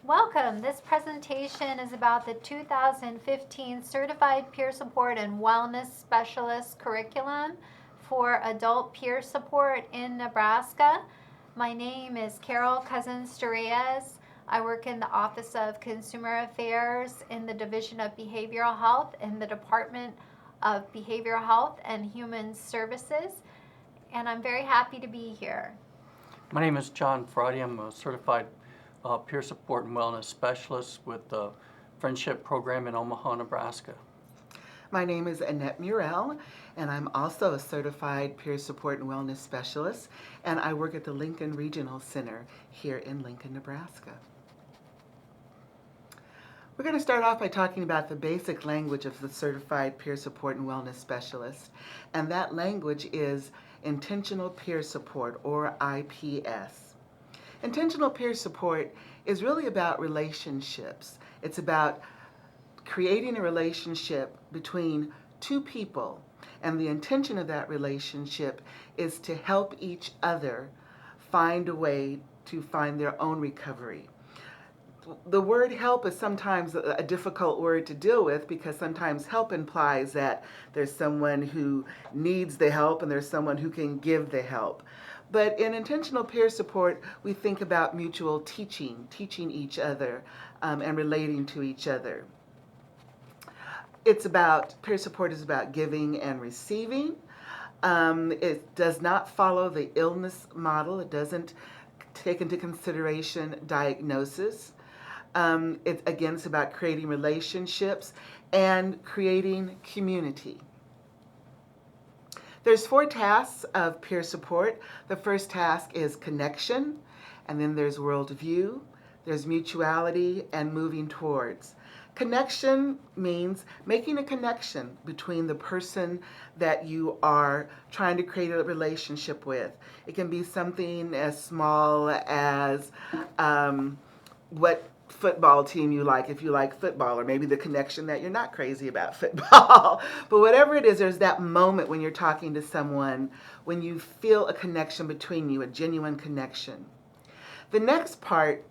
Welcome. This presentation is about the 2015 Certified Peer Support and Wellness Specialist Curriculum for Adult Peer Support in Nebraska. My name is Carol Cousins-Storeyes. I work in the Office of Consumer Affairs in the Division of Behavioral Health in the Department of Behavioral Health and Human Services, and I'm very happy to be here. My name is John Friday. I'm a certified peer support and wellness specialist with the Friendship Program in Omaha, Nebraska. My name is Annette Murrell, and I'm also a certified peer support and wellness specialist, and I work at the Lincoln Regional Center here in Lincoln, Nebraska. We're going to start off by talking about the basic language of the Certified Peer Support and Wellness Specialist, and that language is Intentional Peer Support, or IPS. Intentional peer support is really about relationships. It's about creating a relationship between two people, and the intention of that relationship is to help each other find a way to find their own recovery. The word help is sometimes a difficult word to deal with because sometimes help implies that there's someone who needs the help and there's someone who can give the help. But in intentional peer support, we think about mutual teaching each other and relating to each other. Peer support is about giving and receiving. It does not follow the illness model. It doesn't take into consideration diagnosis. It's about creating relationships and creating community. There's 4 tasks of peer support. The first task is connection, and then there's worldview, there's mutuality, and moving towards. Connection means making a connection between the person that you are trying to create a relationship with. It can be something as small as what football team you like, if you like football, or maybe the connection that you're not crazy about football. But whatever it is, there's that moment when you're talking to someone when you feel a connection between you, a genuine connection. The next part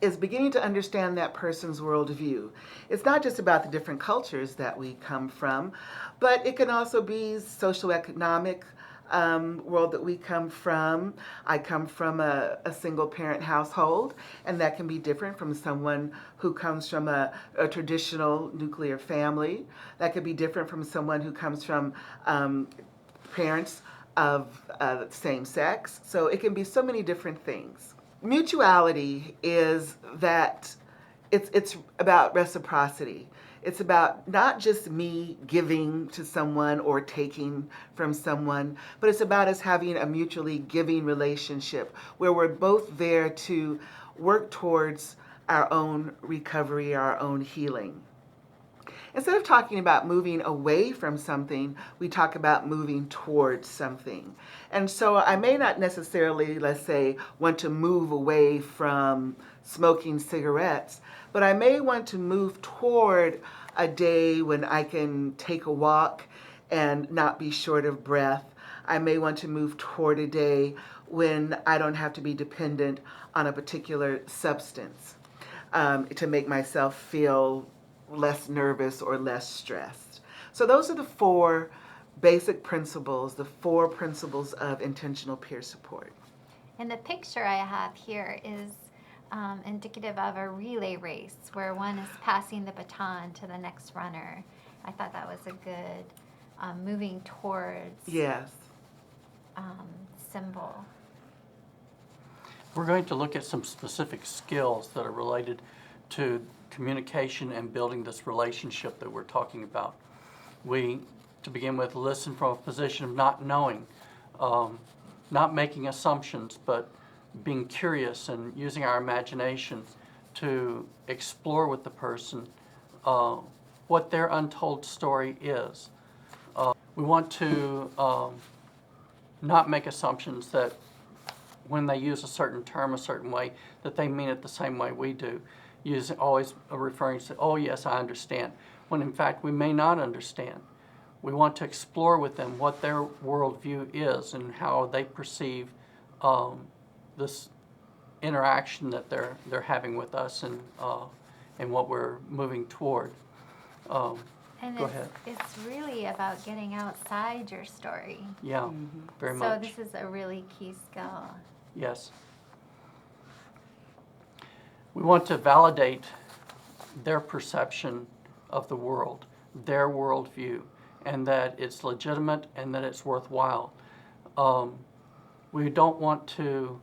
is beginning to understand that person's worldview. It's not just about the different cultures that we come from, but it can also be socioeconomic world that we come from. I come from a single parent household, and that can be different from someone who comes from a traditional nuclear family. That could be different from someone who comes from parents of same sex. So it can be so many different things. Mutuality is that it's about reciprocity. It's about not just me giving to someone or taking from someone, but it's about us having a mutually giving relationship where we're both there to work towards our own recovery, our own healing. Instead of talking about moving away from something, we talk about moving towards something. And so I may not necessarily, let's say, want to move away from smoking cigarettes, but I may want to move toward a day when I can take a walk and not be short of breath. I may want to move toward a day when I don't have to be dependent on a particular substance to make myself feel less nervous or less stressed. So those are the 4 basic principles, the 4 principles of intentional peer support. And the picture I have here is indicative of a relay race where one is passing the baton to the next runner. I thought that was a good moving towards Yes. Symbol. We're going to look at some specific skills that are related to communication and building this relationship that we're talking about. We, to begin with, listen from a position of not knowing, not making assumptions, but being curious and using our imagination to explore with the person what their untold story is. We want to not make assumptions that when they use a certain term a certain way, that they mean it the same way we do. Always referring to, oh yes, I understand, when in fact we may not understand. We want to explore with them what their worldview is and how they perceive this interaction that they're having with us and what we're moving toward. And Go ahead. it's really about getting outside your story. Yeah, very So much. this is a really key skill. Yes. We want to validate their perception of the world, their worldview, and that it's legitimate and that it's worthwhile. We don't want to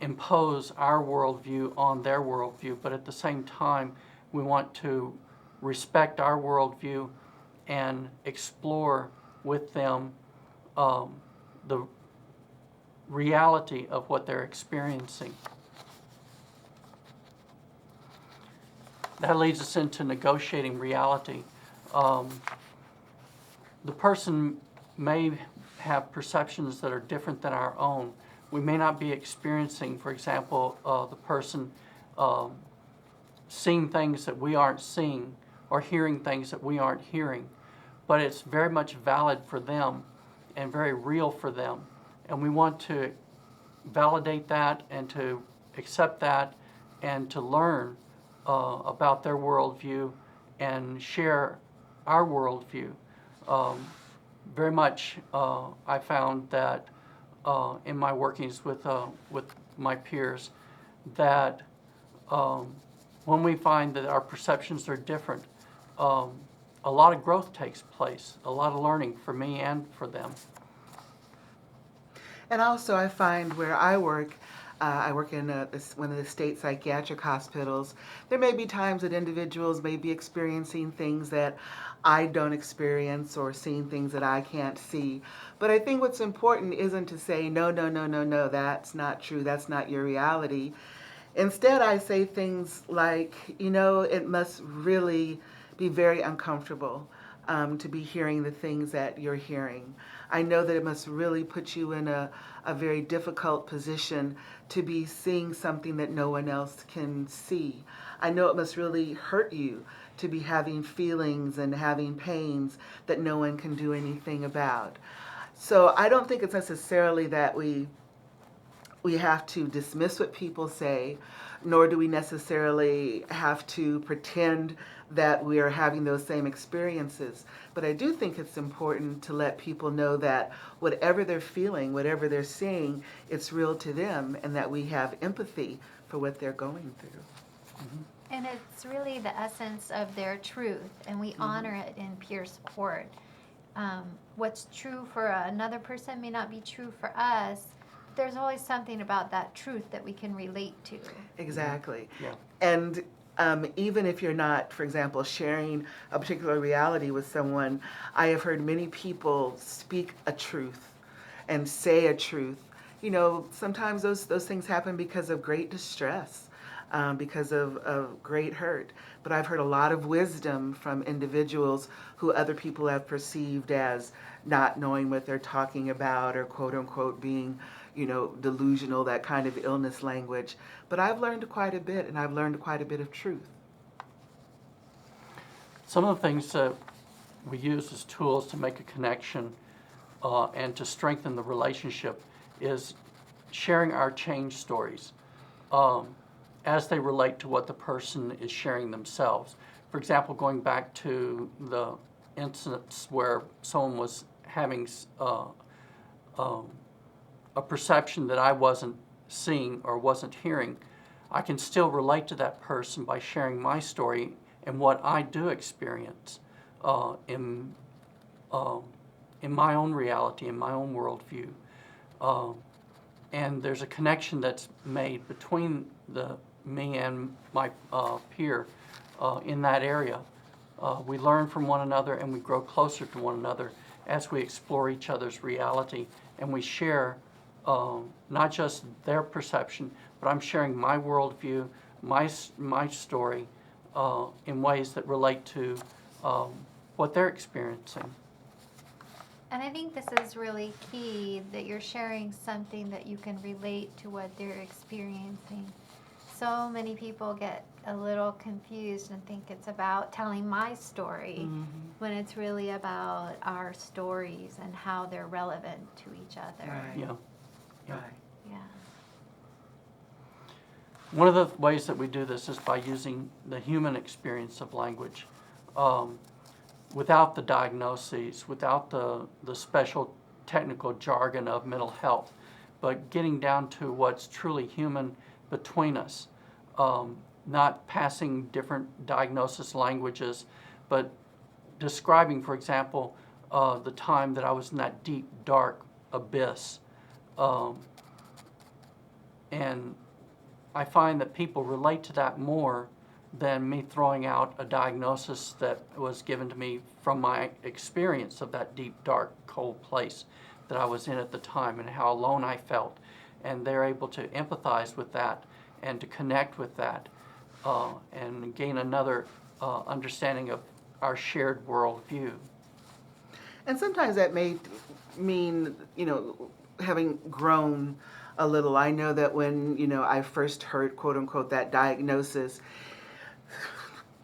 impose our worldview on their worldview, but at the same time, we want to respect our worldview and explore with them the reality of what they're experiencing. That leads us into negotiating reality. The person may have perceptions that are different than our own. We may not be experiencing, for example, the person seeing things that we aren't seeing or hearing things that we aren't hearing, but it's very much valid for them and very real for them. And we want to validate that and to accept that and to learn about their worldview and share our worldview. Very much I found that in my workings with my peers that when we find that our perceptions are different, a lot of growth takes place, a lot of learning for me and for them. And also I find where I work in one of the state psychiatric hospitals, there may be times that individuals may be experiencing things that I don't experience or seeing things that I can't see. But I think what's important isn't to say, no, that's not true, that's not your reality. Instead, I say things like, it must really be very uncomfortable to be hearing the things that you're hearing. I know that it must really put you in a very difficult position to be seeing something that no one else can see. I know it must really hurt you to be having feelings and having pains that no one can do anything about. So I don't think it's necessarily that we have to dismiss what people say, nor do we necessarily have to pretend that we are having those same experiences. But I do think it's important to let people know that whatever they're feeling, whatever they're seeing, it's real to them, and that we have empathy for what they're going through. And it's really the essence of their truth, and we honor it in peer support. What's true for another person may not be true for us. There's always something about that truth that we can relate to. Exactly. Yeah. And even if you're not, for example, sharing a particular reality with someone, I have heard many people speak a truth and say a truth. Sometimes those things happen because of great distress, because of great hurt. But I've heard a lot of wisdom from individuals who other people have perceived as not knowing what they're talking about, or quote unquote being delusional, that kind of illness language. But I've learned quite a bit, and I've learned quite a bit of truth. Some of the things that we use as tools to make a connection and to strengthen the relationship is sharing our change stories as they relate to what the person is sharing themselves. For example, going back to the instance where someone was having a perception that I wasn't seeing or wasn't hearing, I can still relate to that person by sharing my story and what I do experience in my own reality, in my own worldview. And there's a connection that's made between me and my peer in that area. We learn from one another and we grow closer to one another as we explore each other's reality, and we share not just their perception, but I'm sharing my worldview, my story in ways that relate to what they're experiencing. And I think this is really key, that you're sharing something that you can relate to what they're experiencing. So many people get a little confused and think it's about telling my story, when it's really about our stories and how they're relevant to each other. Right. Yeah. Right. Yeah. One of the ways that we do this is by using the human experience of language, without the diagnoses, without the special technical jargon of mental health, but getting down to what's truly human between us. Not passing different diagnosis languages, but describing, for example, the time that I was in that deep, dark abyss. And I find that people relate to that more than me throwing out a diagnosis that was given to me from my experience of that deep, dark, cold place that I was in at the time and how alone I felt. And they're able to empathize with that and to connect with that and gain another understanding of our shared worldview. And sometimes that may mean, having grown a little. I know that when, I first heard, quote unquote, that diagnosis,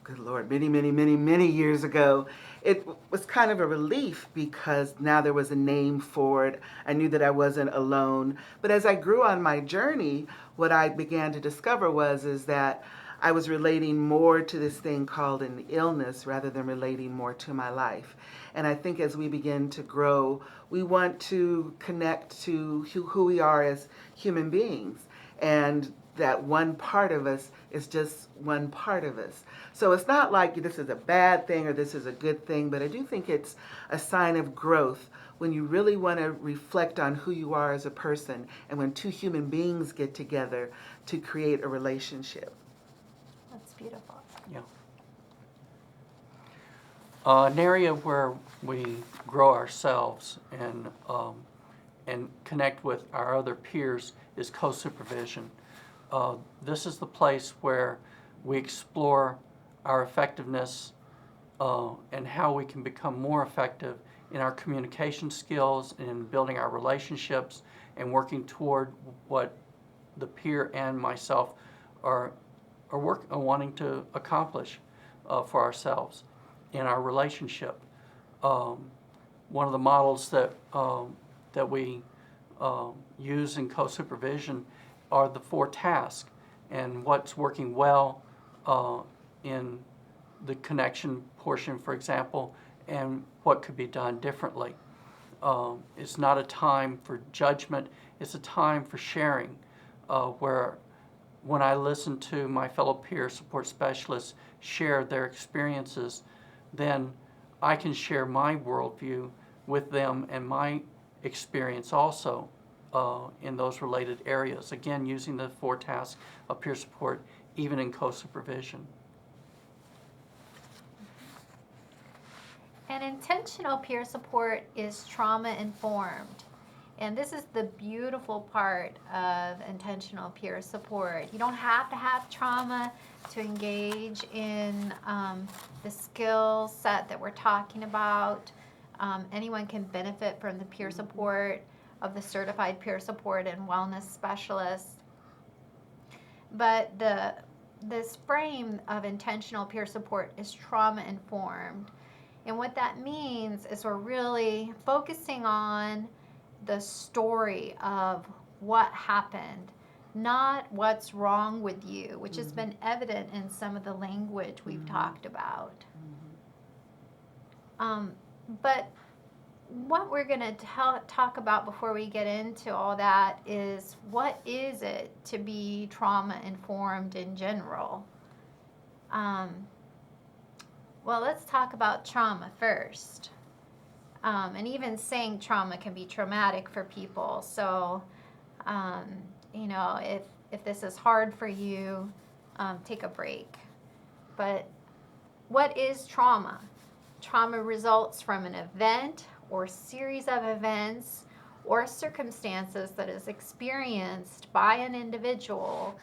good Lord, many, many, many, many years ago, it was kind of a relief because now there was a name for it. I knew that I wasn't alone. But as I grew on my journey, what I began to discover is that I was relating more to this thing called an illness rather than relating more to my life. And I think as we begin to grow, we want to connect to who we are as human beings. And that one part of us is just one part of us. So it's not like this is a bad thing or this is a good thing, but I do think it's a sign of growth when you really want to reflect on who you are as a person and when two human beings get together to create a relationship. That's beautiful. Yeah. An area where we grow ourselves and connect with our other peers is co-supervision. This is the place where we explore our effectiveness and how we can become more effective in our communication skills and in building our relationships and working toward what the peer and myself are wanting to accomplish for ourselves in our relationship. One of the models that we use in co-supervision are the 4 tasks and what's working well in the connection portion, for example, and what could be done differently. It's not a time for judgment, it's a time for sharing, where when I listen to my fellow peer support specialists share their experiences, then I can share my worldview with them and my experience also in those related areas. Again, using the 4 tasks of peer support, even in co-supervision. And intentional peer support is trauma-informed. And this is the beautiful part of intentional peer support. You don't have to have trauma to engage in the skill set that we're talking about. Anyone can benefit from the peer support of the certified peer support and wellness specialists. But this frame of intentional peer support is trauma-informed. And what that means is we're really focusing on the story of what happened, not what's wrong with you, which has been evident in some of the language we've talked about. But what we're going to talk about before we get into all that is what is it to be trauma-informed in general? Well, let's talk about trauma first. And even saying trauma can be traumatic for people. So, if this is hard for you, take a break. But what is trauma? Trauma results from an event or series of events or circumstances that is experienced by an individual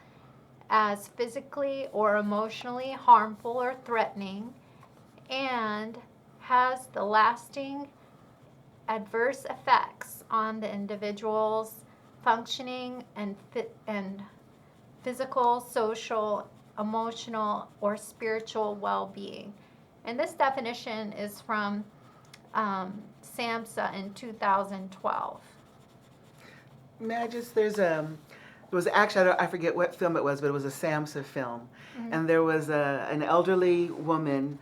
as physically or emotionally harmful or threatening, and has the lasting adverse effects on the individual's functioning and physical, social, emotional, or spiritual well-being. And this definition is from SAMHSA in 2012. There's It was actually, I forget what film it was, but it was a SAMHSA film. And there was an elderly woman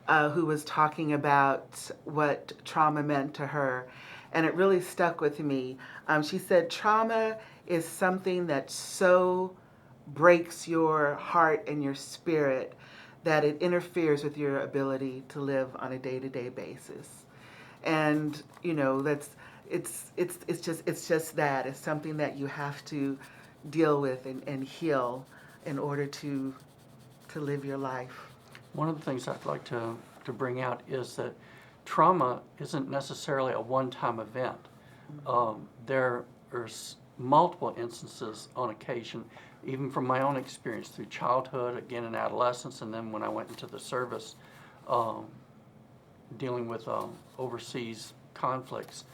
who was talking about what trauma meant to her. And it really stuck with me. She said, trauma is something that so breaks your heart and your spirit that it interferes with your ability to live on a day-to-day basis. And that's it's just that it's something that you have to deal with and heal in order to live your life. One of the things I'd like to bring out is that trauma isn't necessarily a one-time event. There are multiple instances on occasion, even from my own experience through childhood, again in adolescence, and then when I went into the service, dealing with overseas conflicts,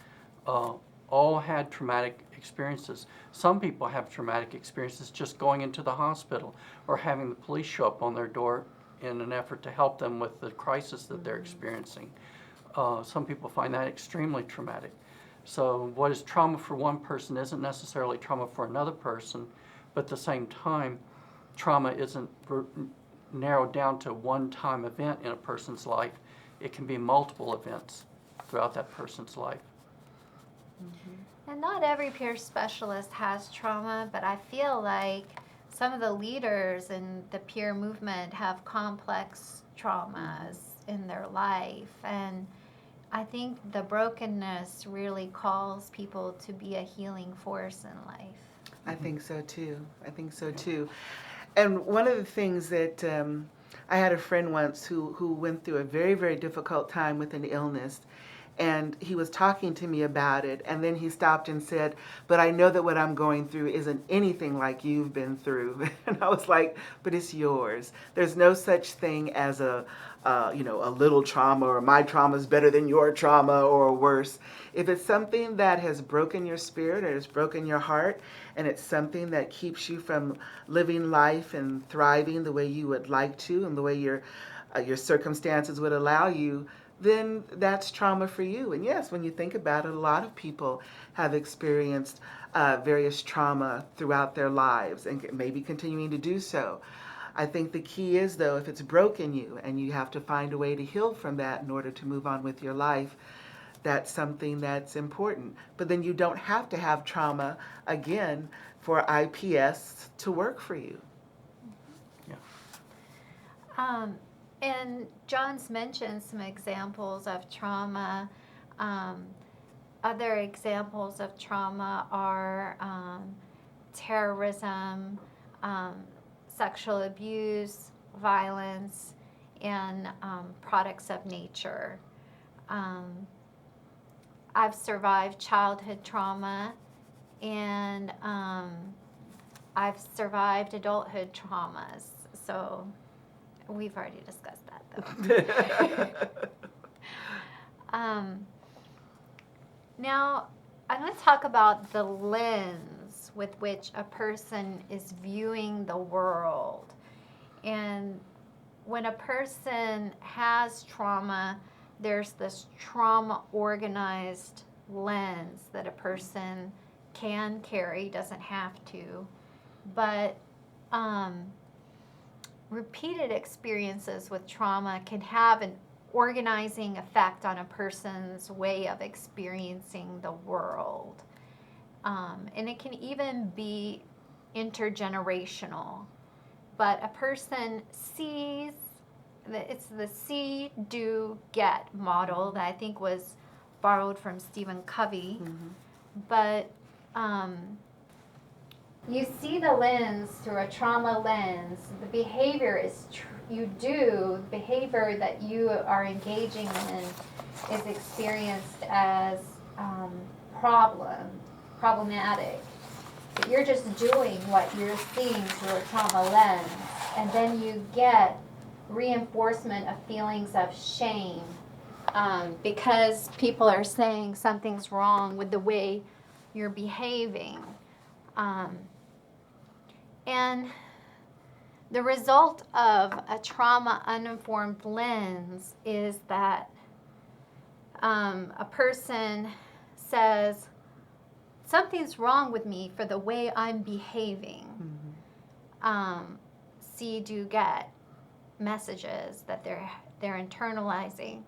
all had traumatic experiences. Some people have traumatic experiences just going into the hospital or having the police show up on their door in an effort to help them with the crisis that they're experiencing. Some people find that extremely traumatic. So what is trauma for one person isn't necessarily trauma for another person, but at the same time, trauma isn't narrowed down to a one-time event in a person's life. It can be multiple events throughout that person's life. And not every peer specialist has trauma, but I feel like some of the leaders in the peer movement have complex traumas in their life. And I think the brokenness really calls people to be a healing force in life. I think so too. And one of the things that I had a friend once who went through a very, very difficult time with an illness. And he was talking to me about it, and then he stopped and said, but I know that what I'm going through isn't anything like you've been through. And I was like, but it's yours. There's no such thing as a little trauma, or my trauma is better than your trauma, or worse. If it's something that has broken your spirit or has broken your heart, and it's something that keeps you from living life and thriving the way you would like to and the way your circumstances would allow you, then that's trauma for you. And yes, when you think about it, a lot of people have experienced various trauma throughout their lives and maybe continuing to do so. I think the key is, though, if it's broken you and you have to find a way to heal from that in order to move on with your life, that's something that's important. But then you don't have to have trauma, again, for IPS to work for you. Yeah. And John's mentioned some examples of trauma. Other examples of trauma are terrorism, sexual abuse, violence, and products of nature. I've survived childhood trauma, and I've survived adulthood traumas. So we've already discussed that, though. Now, I'm going to talk about the lens with which a person is viewing the world. And when a person has trauma, there's this trauma-organized lens that a person can carry, doesn't have to. But repeated experiences with trauma can have an organizing effect on a person's way of experiencing the world. And it can even be intergenerational. But a person sees, it's the see, do, get model that I think was borrowed from Stephen Covey. Mm-hmm. But you see the lens through a trauma lens. The behavior is the behavior that you are engaging in is experienced as problematic. But you're just doing what you're seeing through a trauma lens, and then you get reinforcement of feelings of shame because people are saying something's wrong with the way you're behaving. And the result of a trauma uninformed lens is that a person says something's wrong with me for the way I'm behaving. C, do get messages that they're internalizing.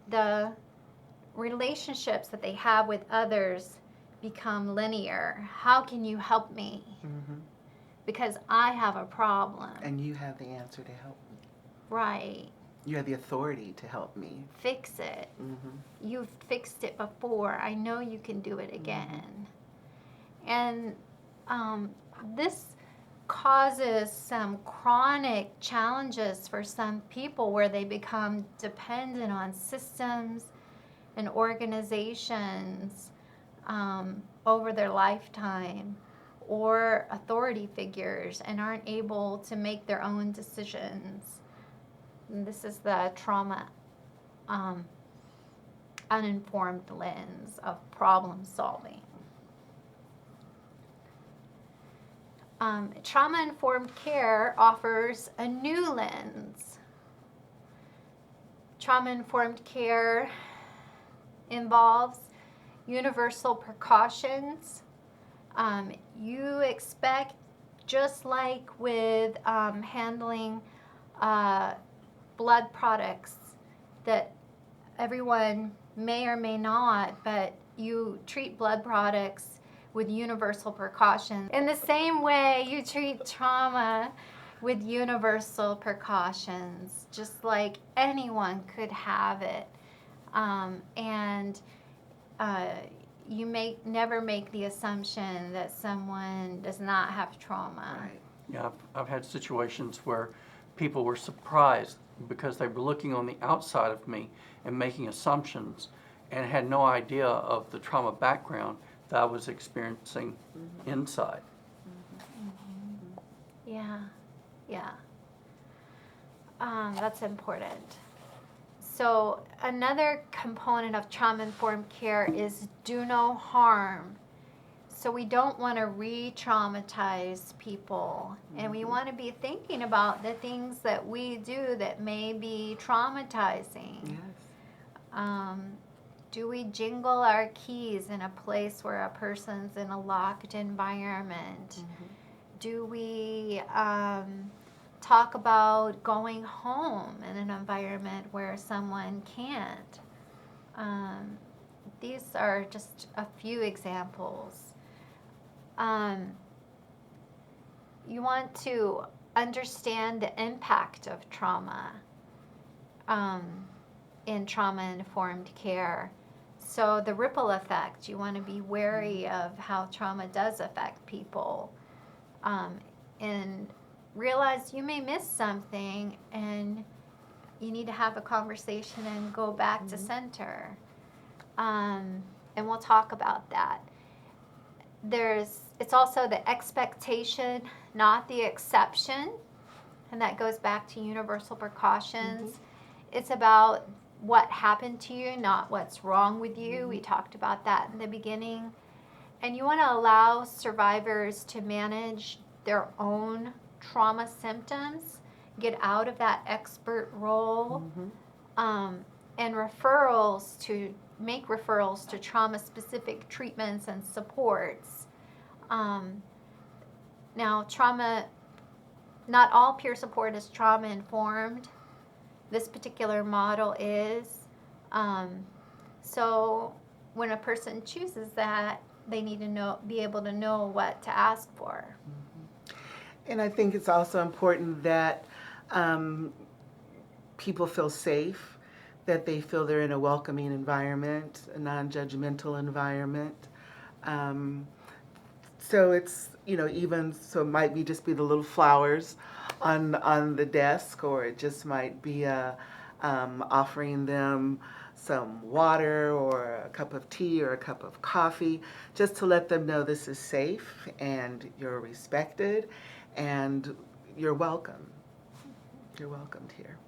The relationships that they have with others become linear. How can you help me? Because I have a problem. And you have the answer to help me. Right. You have the authority to help me. Fix it. You've fixed it before. I know you can do it again. And this causes some chronic challenges for some people where they become dependent on systems and organizations over their lifetime, or authority figures, and aren't able to make their own decisions. And this is the trauma uninformed lens of problem solving. Trauma-informed care offers a new lens. Trauma-informed care involves universal precautions. You expect, just like with handling blood products, that everyone may or may not, but you treat blood products with universal precautions. In the same way, you treat trauma with universal precautions, just like anyone could have it. You never make the assumption that someone does not have trauma. Right. Yeah, I've had situations where people were surprised because they were looking on the outside of me and making assumptions and had no idea of the trauma background that I was experiencing inside. Yeah. That's important. So another component of trauma-informed care is do no harm. So we don't want to re-traumatize people, and we want to be thinking about the things that we do that may be traumatizing. Yes. Do we jingle our keys in a place where a person's in a locked environment? Do we talk about going home in an environment where someone can't? These are just a few examples. You want to understand the impact of trauma in trauma-informed care. So the ripple effect, you want to be wary of how trauma does affect people, and realize you may miss something and you need to have a conversation and go back to center. And we'll talk about that. It's also the expectation, not the exception, and that goes back to universal precautions. It's about what happened to you, not what's wrong with you. We talked about that in the beginning. And you want to allow survivors to manage their own trauma symptoms, get out of that expert role, and make referrals to trauma-specific treatments and supports. Now, not all peer support is trauma-informed. This particular model is. So when a person chooses that, they need to be able to know what to ask for. And I think it's also important that people feel safe, that they feel they're in a welcoming environment, a non-judgmental environment. So it's, even so it might just be the little flowers on the desk, or it just might be offering them some water or a cup of tea or a cup of coffee, just to let them know this is safe and you're respected and you're welcome. You're welcomed here.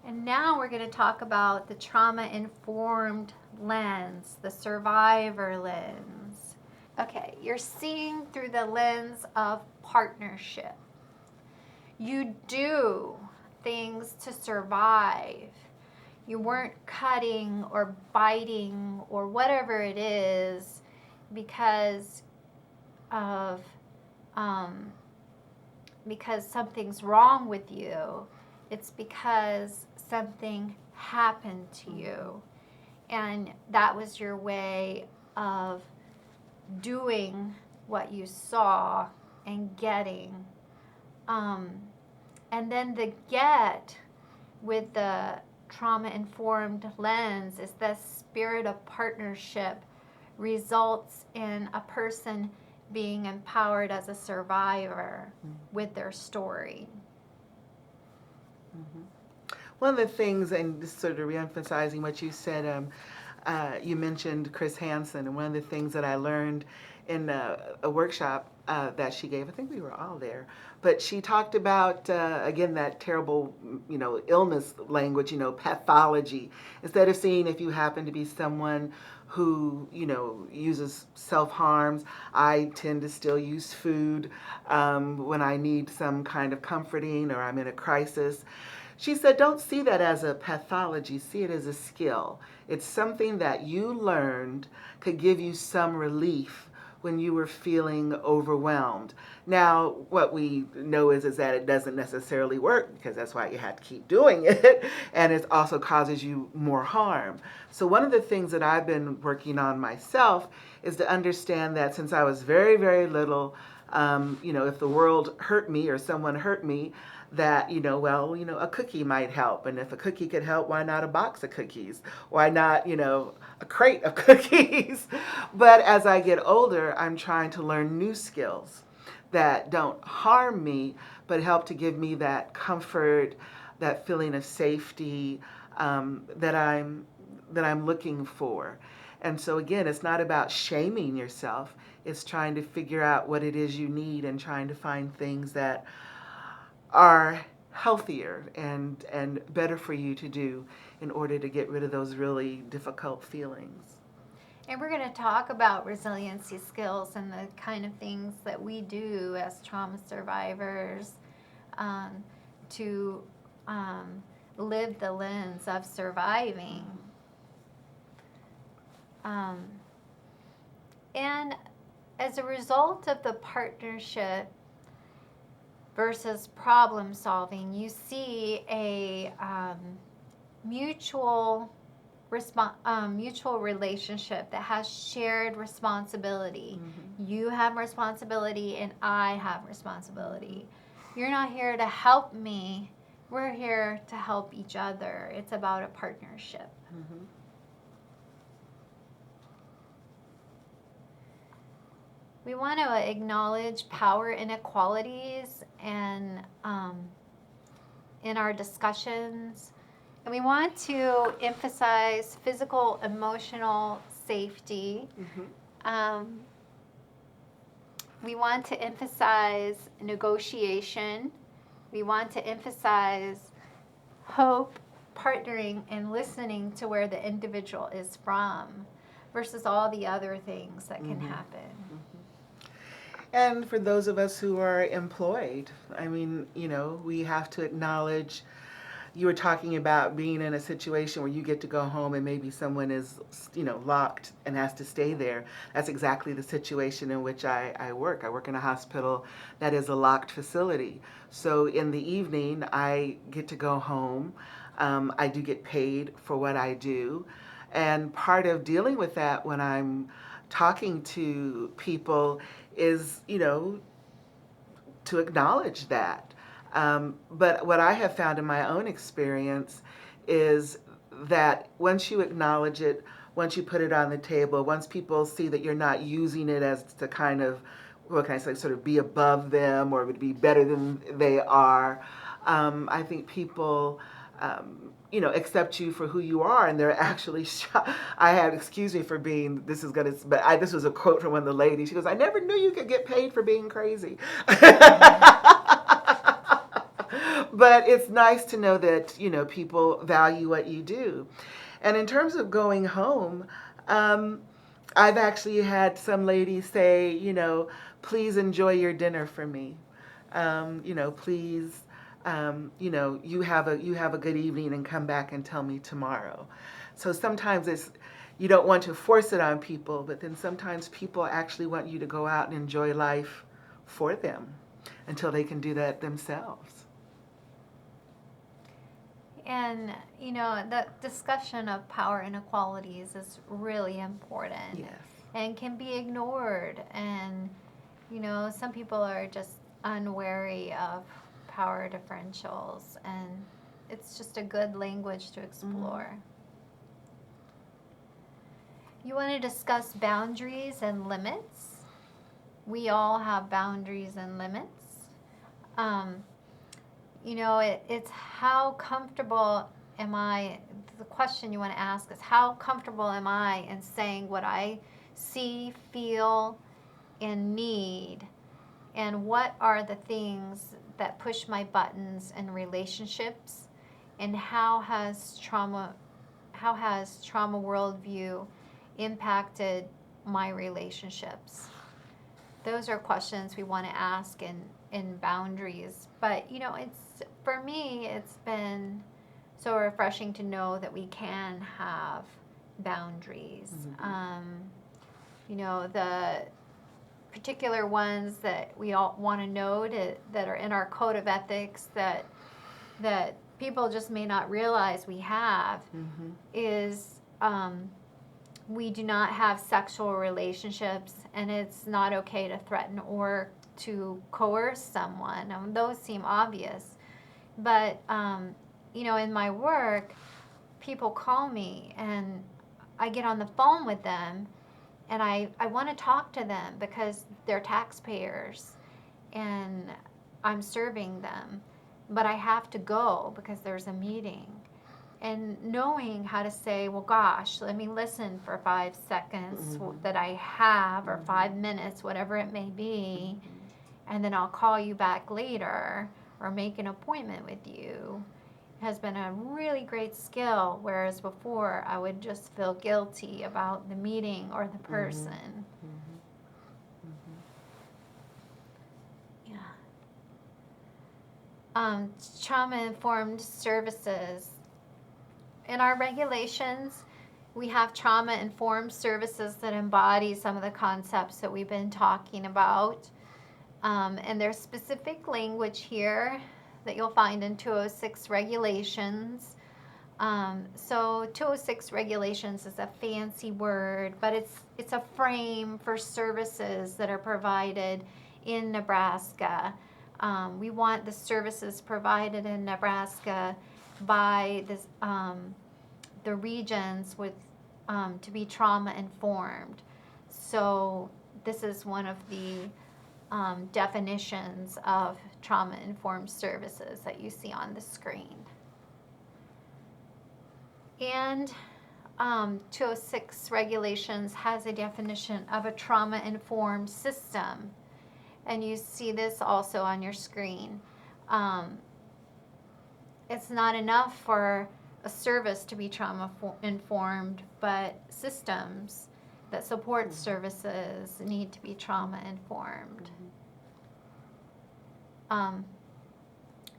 And now we're going to talk about the trauma-informed lens, the survivor lens. Okay, you're seeing through the lens of partnership. You do things to survive. you weren't cutting or biting or whatever it is because of because something's wrong with you. It's because something happened to you, and that was your way of doing what you saw and getting. And then the get with the trauma-informed lens is the spirit of partnership results in a person being empowered as a survivor with their story. One of the things, and just sort of reemphasizing what you said, you mentioned Chris Hansen, and one of the things that I learned in a workshop that she gave, I think we were all there, but she talked about, again, that terrible, illness language, pathology. Instead of seeing if you happen to be someone who, uses self-harms, I tend to still use food when I need some kind of comforting or I'm in a crisis. She said, don't see that as a pathology, see it as a skill. It's something that you learned could give you some relief when you were feeling overwhelmed. Now, what we know is that it doesn't necessarily work, because that's why you have to keep doing it, and it also causes you more harm. So one of the things that I've been working on myself is to understand that since I was very, very little, if the world hurt me or someone hurt me, that, a cookie might help. And if a cookie could help, why not a box of cookies? Why not, a crate of cookies? But as I get older, I'm trying to learn new skills that don't harm me, but help to give me that comfort, that feeling of safety that I'm looking for. And so again, it's not about shaming yourself. It's trying to figure out what it is you need and trying to find things that are healthier and better for you to do in order to get rid of those really difficult feelings. And we're going to talk about resiliency skills and the kind of things that we do as trauma survivors to live the lens of surviving. And as a result of the partnership versus problem solving, you see a mutual relationship that has shared responsibility. You have responsibility and I have responsibility. You're not here to help me. We're here to help each other. It's about a partnership. We want to acknowledge power inequalities and in our discussions. And we want to emphasize physical, emotional safety. We want to emphasize negotiation. We want to emphasize hope, partnering, and listening to where the individual is from versus all the other things that can happen. And for those of us who are employed, we have to acknowledge, you were talking about being in a situation where you get to go home and maybe someone is, locked and has to stay there. That's exactly the situation in which I work. I work in a hospital that is a locked facility. So in the evening, I get to go home. I do get paid for what I do. And part of dealing with that when I'm talking to people is, to acknowledge that. But what I have found in my own experience is that once you acknowledge it, once you put it on the table, once people see that you're not using it as to kind of, what can I say, sort of be above them or be better than they are, I think people accept you for who you are, and they're actually shocked. I had, excuse me for being, this was a quote from one of the ladies. She goes, "I never knew you could get paid for being crazy." But it's nice to know that, people value what you do. And in terms of going home, I've actually had some ladies say, please enjoy your dinner for me. Please You have a good evening and come back and tell me tomorrow. So sometimes you don't want to force it on people, but then sometimes people actually want you to go out and enjoy life for them until they can do that themselves. And, the discussion of power inequalities is really important. Yes. And can be ignored. And, some people are just unwary of power differentials. And it's just a good language to explore. Mm-hmm. You want to discuss boundaries and limits. We all have boundaries and limits. It's how comfortable am I? The question you want to ask is, how comfortable am I in saying what I see, feel, and need? And what are the things that push my buttons in relationships? And how has trauma worldview impacted my relationships? Those are questions we want to ask in boundaries. But, for me, it's been so refreshing to know that we can have boundaries. Mm-hmm. The particular ones that we all want to know that are in our code of ethics that people just may not realize we have, mm-hmm. is we do not have sexual relationships, and it's not okay to threaten or to coerce someone. Those seem obvious. But, in my work, people call me and I get on the phone with them and I want to talk to them because they're taxpayers and I'm serving them. But I have to go because there's a meeting. And knowing how to say, well, gosh, let me listen for 5 seconds mm-hmm. that I have, or 5 minutes, whatever it may be, and then I'll call you back later or make an appointment with you, has been a really great skill, whereas before I would just feel guilty about the meeting or the person. Mm-hmm. Mm-hmm. Yeah. Trauma-informed services. In our regulations, we have trauma-informed services that embody some of the concepts that we've been talking about. And there's specific language here that you'll find in 206 regulations. So 206 regulations is a fancy word, but it's a frame for services that are provided in Nebraska. We want the services provided in Nebraska by this, the regions with to be trauma informed. So this is one of the definitions of trauma-informed services that you see on the screen. And 206 regulations has a definition of a trauma-informed system. And you see this also on your screen. It's not enough for a service to be trauma-informed, but systems that support services need to be trauma-informed.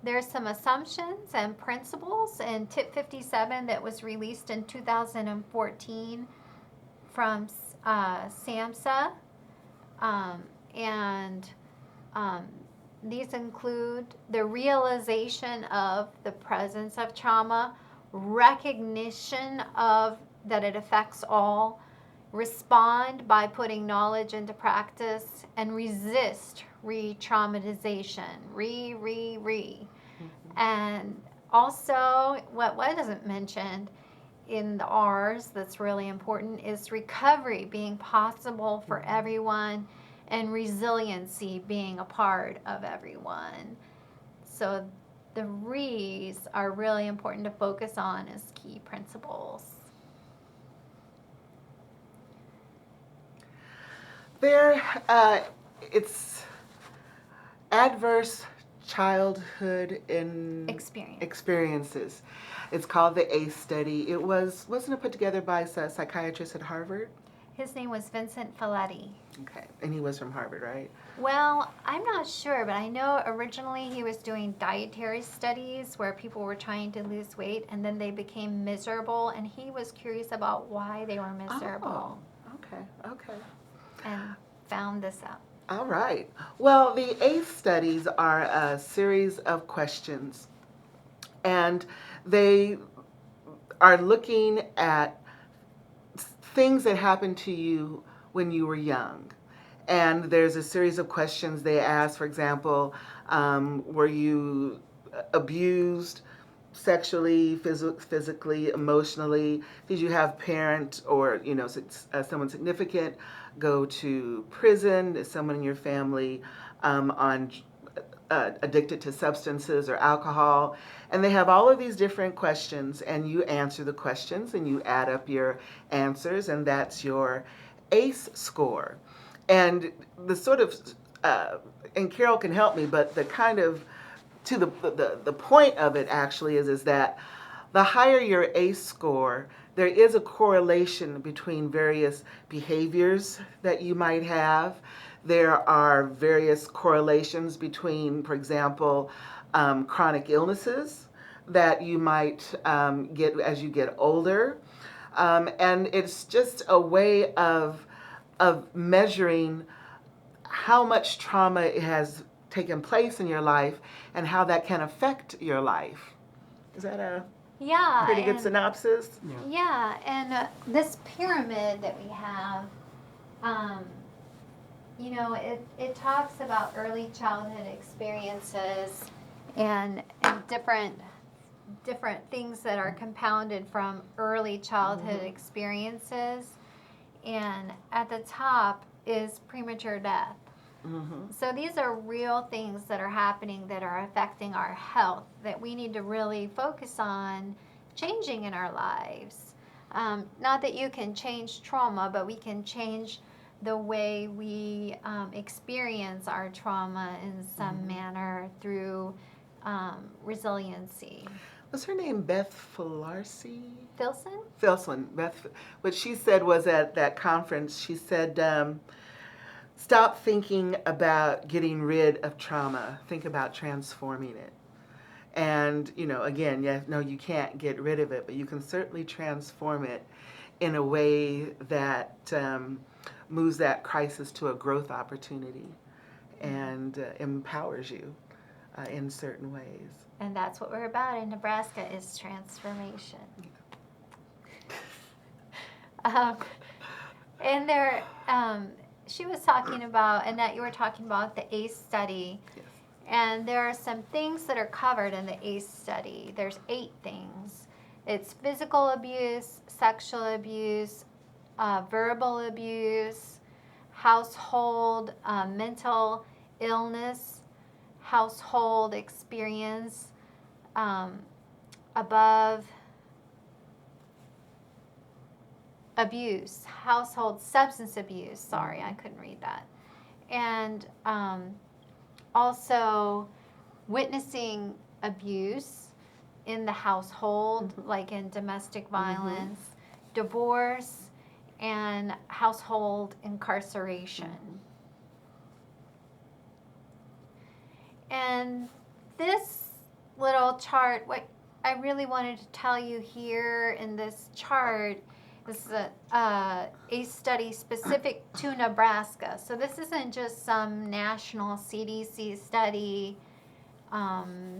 There's some assumptions and principles in Tip 57 that was released in 2014 from SAMHSA. These include the realization of the presence of trauma, recognition of that it affects all, respond by putting knowledge into practice, and resist re-traumatization. Mm-hmm. And also, what wasn't mentioned in the R's that's really important is recovery being possible for everyone, and resiliency being a part of everyone. So the Re's are really important to focus on as key principles. It's adverse childhood experiences. It's called the ACE study. Wasn't it put together by a psychiatrist at Harvard? His name was Vincent Folletti. Okay. And he was from Harvard, right? Well, I'm not sure, but I know originally he was doing dietary studies where people were trying to lose weight and then they became miserable, and he was curious about why they were miserable Okay. and found this out. All right. Well, the ACE studies are a series of questions, and they are looking at things that happened to you when you were young. And there's a series of questions they ask. For example, were you abused sexually, physically, emotionally? Did you have parent or someone significant go to prison? Is someone in your family addicted to substances or alcohol? And they have all of these different questions, and you answer the questions and you add up your answers, and that's your ACE score. And the sort of, and Carol can help me, but the kind of, to the point of it actually is that the higher your ACE score, there is a correlation between various behaviors that you might have. There are various correlations between, for example, chronic illnesses that you might get as you get older. And it's just a way of measuring how much trauma has taken place in your life and how that can affect your life. Is that a pretty good synopsis? Yeah, and this pyramid that we have, it talks about early childhood experiences and different things that are compounded from early childhood experiences. And at the top is premature death. So these are real things that are happening that are affecting our health that we need to really focus on changing in our lives. Not that you can change trauma, but we can change the way we experience our trauma in some manner through resiliency. Was her name Beth Filarcy? Filson? Beth. What she said was at that conference, she said, stop thinking about getting rid of trauma. Think about transforming it. And, again, you can't get rid of it, but you can certainly transform it in a way that moves that crisis to a growth opportunity and empowers you in certain ways. And that's what we're about in Nebraska, is transformation. And there, she was talking about, Annette, you were talking about the ACE study. Yes. And there are some things that are covered in the ACE study. There's 8 things. It's physical abuse, sexual abuse, verbal abuse, household, mental illness, household experience, above abuse, household substance abuse. Sorry, I couldn't read that. And also witnessing abuse in the household, like in domestic violence, divorce, and household incarceration. And this little chart, what I really wanted to tell you here in this chart, this is a study specific to Nebraska. So this isn't just some national CDC study.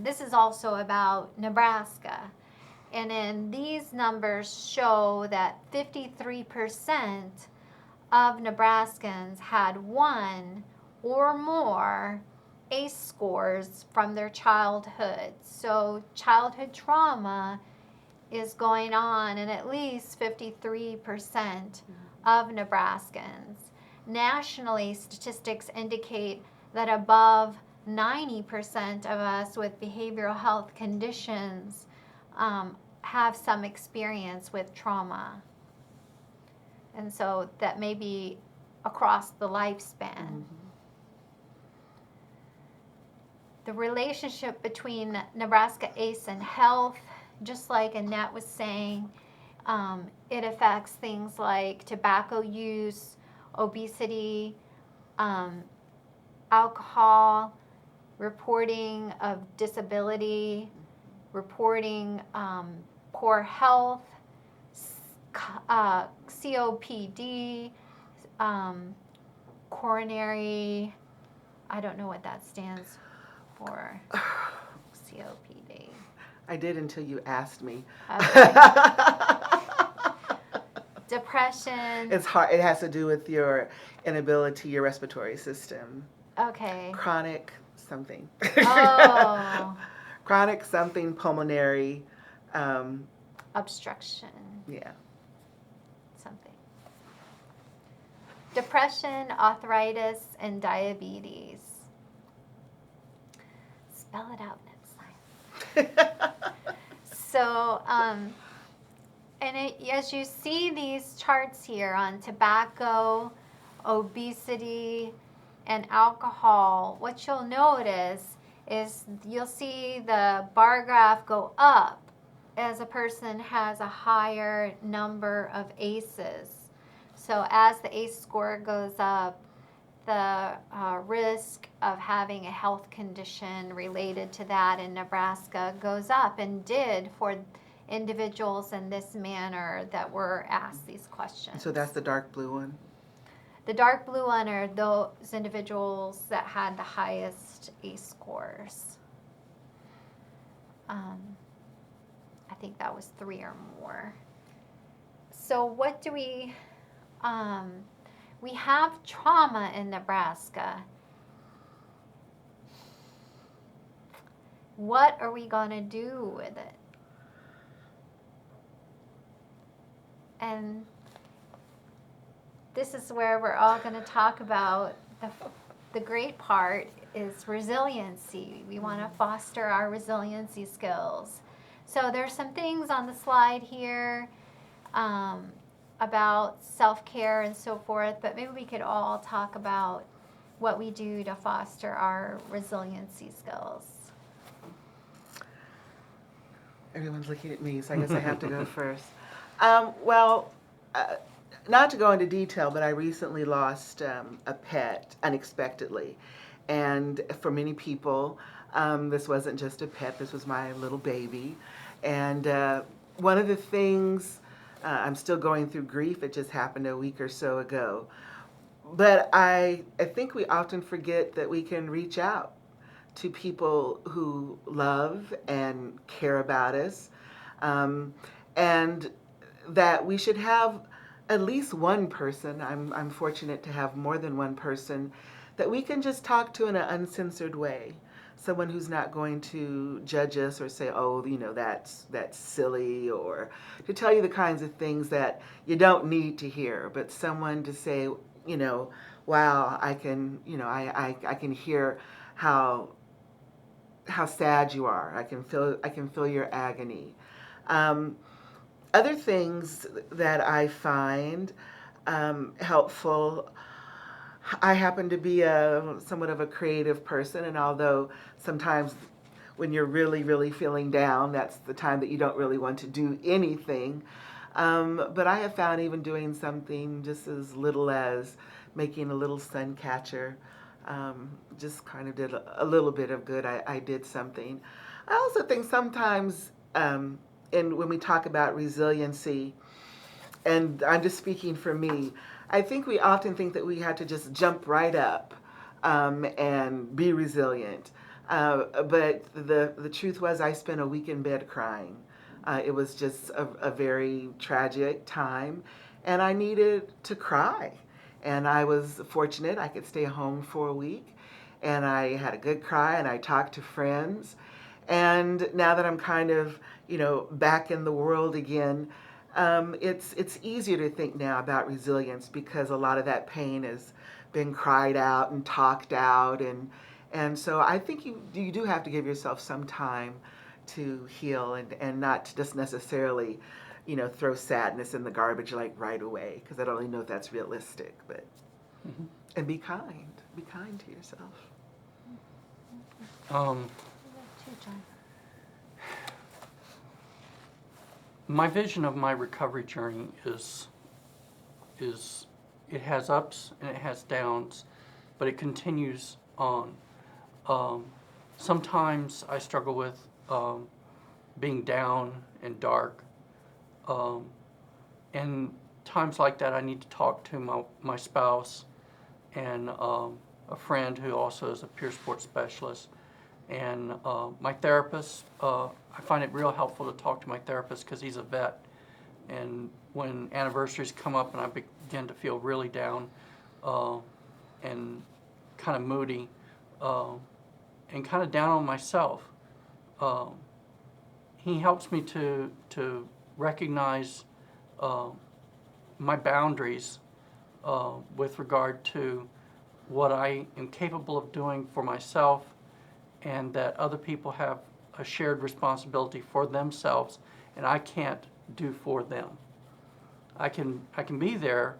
This is also about Nebraska. And then these numbers show that 53% of Nebraskans had 1 or more ACE scores from their childhood. So childhood trauma is going on in at least 53% of Nebraskans. Nationally, statistics indicate that above 90% of us with behavioral health conditions have some experience with trauma. And so that may be across the lifespan. The relationship between Nebraska ACE and Health, just like Annette was saying, It affects things like tobacco use, obesity, alcohol, reporting of disability, reporting poor health, COPD, coronary, I don't know what that stands for, COPD. I did until you asked me. Okay. Depression. It's hard. It has to do with your inability, your respiratory system. Okay. Chronic something. Oh. Chronic something pulmonary. Obstruction. Yeah. Something. Depression, arthritis, and diabetes. Spell it out next time. So, as you see these charts here on tobacco, obesity, and alcohol, what you'll notice is you'll see the bar graph go up as a person has a higher number of ACEs. So as the ACE score goes up, the risk of having a health condition related to that in Nebraska goes up, and did for individuals in this manner that were asked these questions. So that's the dark blue one? The dark blue one are those individuals that had the highest ACE scores. I think that was 3 or more. So what do we have trauma in Nebraska. What are we going to do with it? And this is where we're all going to talk about the great part is resiliency. We want to foster our resiliency skills. So there's some things on the slide here about self-care and so forth, but maybe we could all talk about what we do to foster our resiliency skills. Everyone's looking at me, so I guess I have to go first. Not to go into detail, but I recently lost a pet unexpectedly. And for many people, this wasn't just a pet, this was my little baby. And one of the things, I'm still going through grief, it just happened a week or so ago. But I think we often forget that we can reach out to people who love and care about us, and that we should have at least one person, I'm fortunate to have more than one person, that we can just talk to in an uncensored way. Someone who's not going to judge us or say, oh, you know, that's silly, or to tell you the kinds of things that you don't need to hear, but someone to say, you know, wow, I can hear how sad you are. I can feel your agony. Other things that I find helpful, I happen to be somewhat of a creative person, and although sometimes when you're really, really feeling down, that's the time that you don't really want to do anything. But I have found even doing something just as little as making a little sun catcher just kind of did a little bit of good. I did something. I also think sometimes when we talk about resiliency, and I'm just speaking for me, I think we often think that we have to just jump right up and be resilient. But the truth was I spent a week in bed crying. It was just a very tragic time, and I needed to cry. And I was fortunate I could stay home for a week, and I had a good cry, and I talked to friends. And now that I'm kind of, back in the world again, it's easier to think now about resilience because a lot of that pain has been cried out and talked out, and so I think you do have to give yourself some time to heal and not just necessarily, throw sadness in the garbage like right away, because I don't really know if that's realistic, but and be kind to yourself. my vision of my recovery journey is it has ups and it has downs, but it continues on. Sometimes I struggle with being down and dark. And times like that, I need to talk to my spouse and a friend who also is a peer support specialist. And my therapist, I find it real helpful to talk to my therapist because he's a vet. And when anniversaries come up and I begin to feel really down and kind of moody and kind of down on myself, he helps me to recognize my boundaries with regard to what I am capable of doing for myself, and that other people have a shared responsibility for themselves, and I can't do for them. I can be there,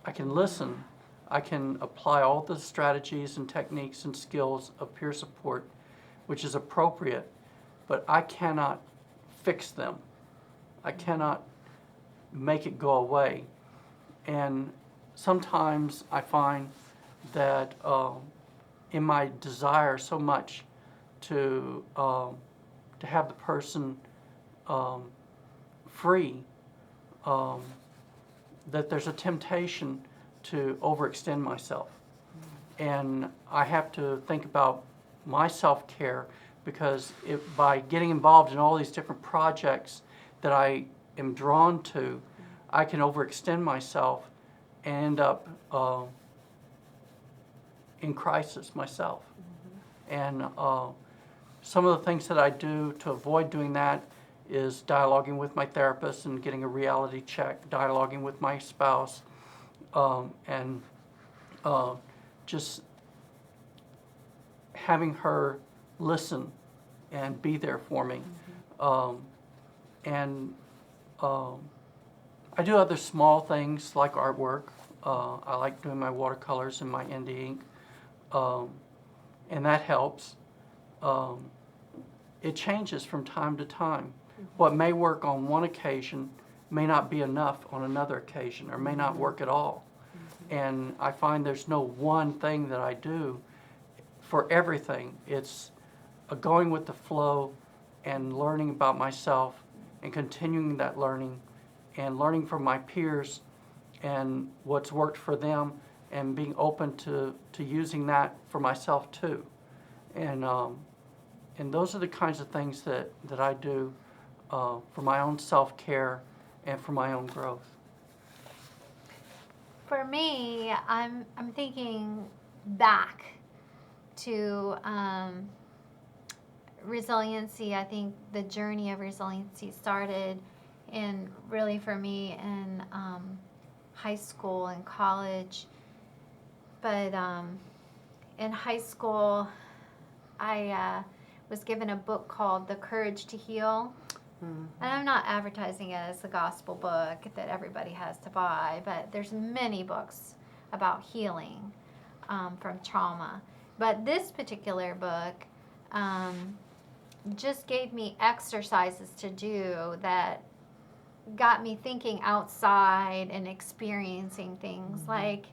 I can listen, I can apply all the strategies and techniques and skills of peer support, which is appropriate, but I cannot fix them. I cannot make it go away. And sometimes I find that in my desire so much to have the person free, that there's a temptation to overextend myself. And I have to think about my self-care, because by getting involved in all these different projects that I am drawn to, I can overextend myself and end up in crisis myself. And some of the things that I do to avoid doing that is dialoguing with my therapist and getting a reality check, dialoguing with my spouse, and just having her listen and be there for me. And I do other small things like artwork. I like doing my watercolors and my indie ink, and that helps. It changes from time to time. What may work on one occasion may not be enough on another occasion, or may not work at all. And I find there's no one thing that I do for everything. It's going with the flow and learning about myself and continuing that learning and learning from my peers and what's worked for them, and being open to using that for myself too. And those are the kinds of things that I do for my own self-care and for my own growth. For me, I'm thinking back to resiliency. I think the journey of resiliency started really for me in high school and college. But in high school, I was given a book called The Courage to Heal. And I'm not advertising it as a gospel book that everybody has to buy, but there's many books about healing from trauma. But this particular book just gave me exercises to do that got me thinking outside and experiencing things like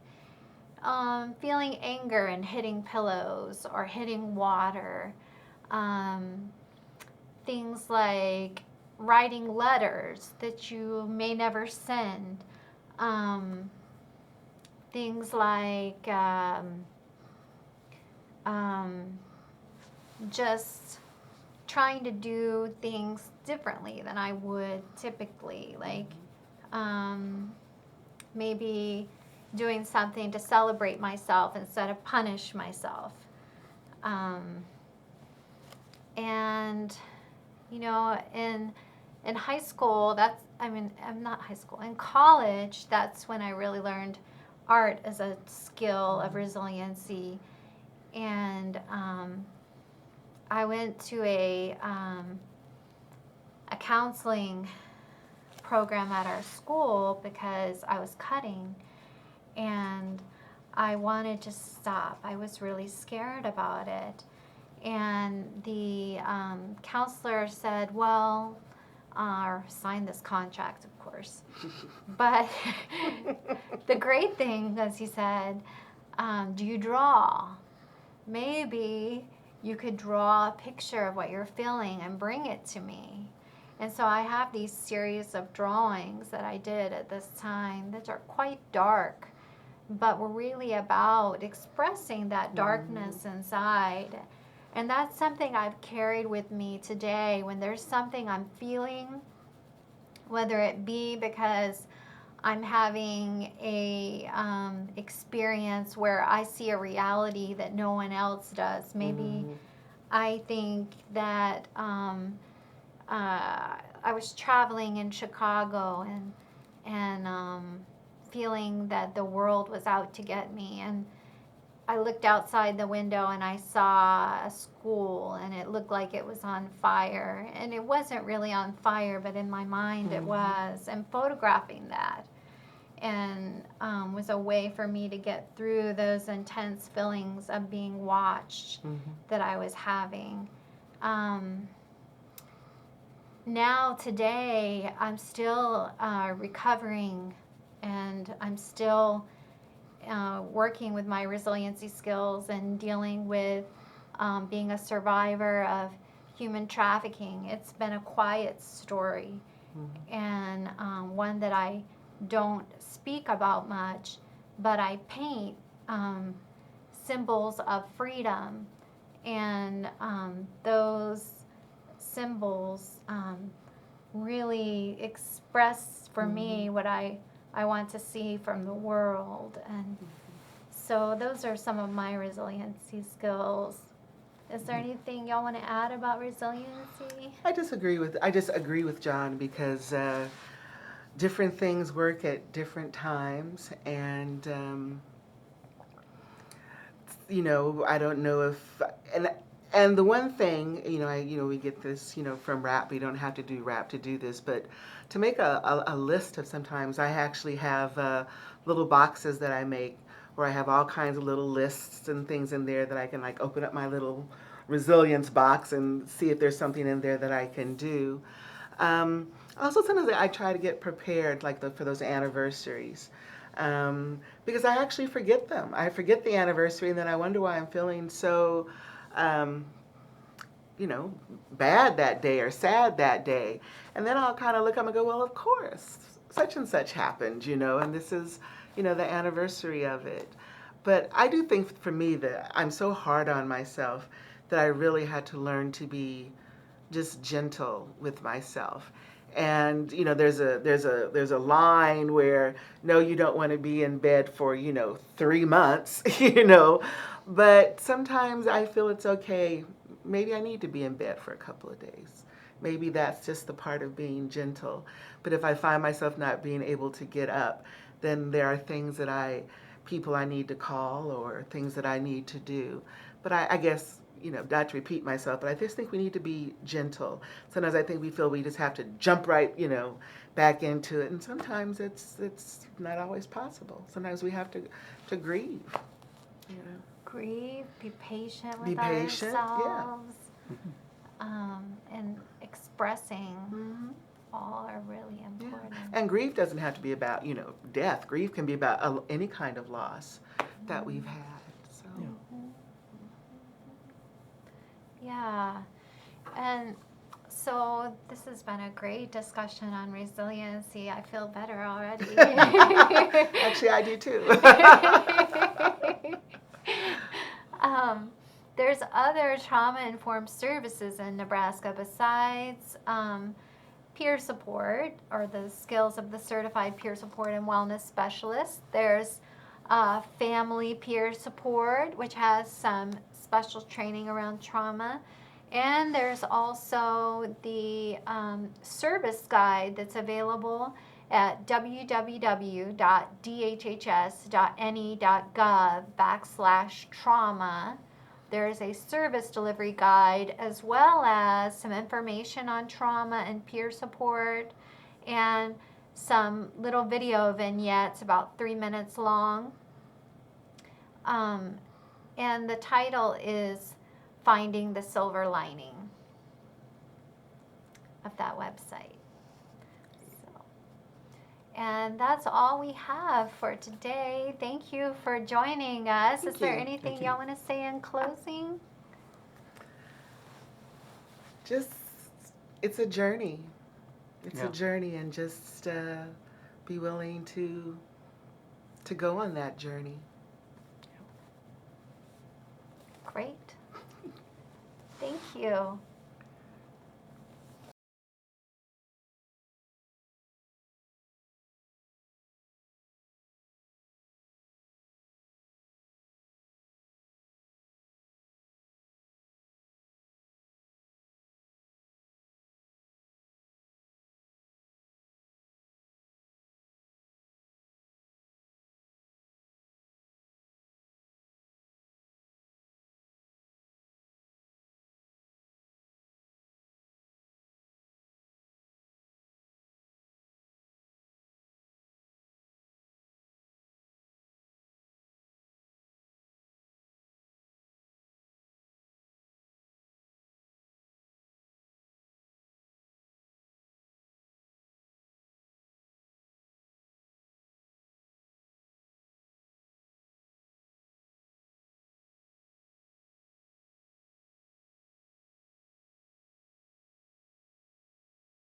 feeling anger and hitting pillows or hitting water. Things like writing letters that you may never send. Things like just trying to do things differently than I would typically. Like maybe doing something to celebrate myself instead of punish myself. And you know, in high school, in college, that's when I really learned art as a skill of resiliency. And I went to a counseling program at our school because I was cutting and I wanted to stop. I was really scared about it. And the counselor said, well, or sign this contract, of course. But the great thing, as he said, do you draw? Maybe you could draw a picture of what you're feeling and bring it to me. And so I have these series of drawings that I did at this time that are quite dark, but were really about expressing that darkness inside. And that's something I've carried with me today when there's something I'm feeling, whether it be because I'm having a experience where I see a reality that no one else does. Maybe I think that I was traveling in Chicago and feeling that the world was out to get me, and I looked outside the window and I saw a school and it looked like it was on fire, and it wasn't really on fire, but in my mind it was, and photographing that and was a way for me to get through those intense feelings of being watched that I was having. Now today I'm still recovering, and I'm still working with my resiliency skills and dealing with being a survivor of human trafficking. It's been a quiet story, and one that I don't speak about much, but I paint symbols of freedom, and those symbols really express for me what I want to see from the world. And so those are some of my resiliency skills. Is there anything y'all want to add about resiliency? I just agree with John, because different things work at different times, and I don't know if and the one thing, we get this, from rap. We don't have to do rap to do this, but to make a list of, sometimes I actually have little boxes that I make where I have all kinds of little lists and things in there that I can open up my little resilience box and see if there's something in there that I can do. Also, sometimes I try to get prepared, for those anniversaries, because I actually forget them. I forget the anniversary, and then I wonder why I'm feeling so bad that day or sad that day. And then I'll kind of look up and go, well, of course, such and such happened, and this is, the anniversary of it. But I do think for me that I'm so hard on myself that I really had to learn to be just gentle with myself. And there's a line where, no, you don't want to be in bed for 3 months, but sometimes I feel it's okay. Maybe I need to be in bed for a couple of days. Maybe that's just the part of being gentle. But if I find myself not being able to get up, then there are things people I need to call, or things that I need to do. But I guess, not to repeat myself, but I just think we need to be gentle. Sometimes I think we feel we just have to jump right, back into it. And sometimes it's not always possible. Sometimes we have to grieve, Grieve, be patient with Be patient, yeah. ourselves, and expressing all are really important. Yeah. And grief doesn't have to be about, death. Grief can be about any kind of loss that we've had. So. Yeah. And so this has been a great discussion on resiliency. I feel better already. Actually, I do too. There's other trauma-informed services in Nebraska besides peer support, or the skills of the certified peer support and wellness specialist. There's family peer support, which has some special training around trauma. And there's also the service guide that's available at www.dhhs.ne.gov/trauma. There's a service delivery guide, as well as some information on trauma and peer support, and some little video vignettes about 3 minutes long. And the title is Finding the Silver Lining of that website. And that's all we have for today. Thank you for joining us. Thank Is there you. anything Thank you. y'all want to say in closing? Just, it's a journey. It's Yeah. a journey, and just be willing to go on that journey. Great. Thank you.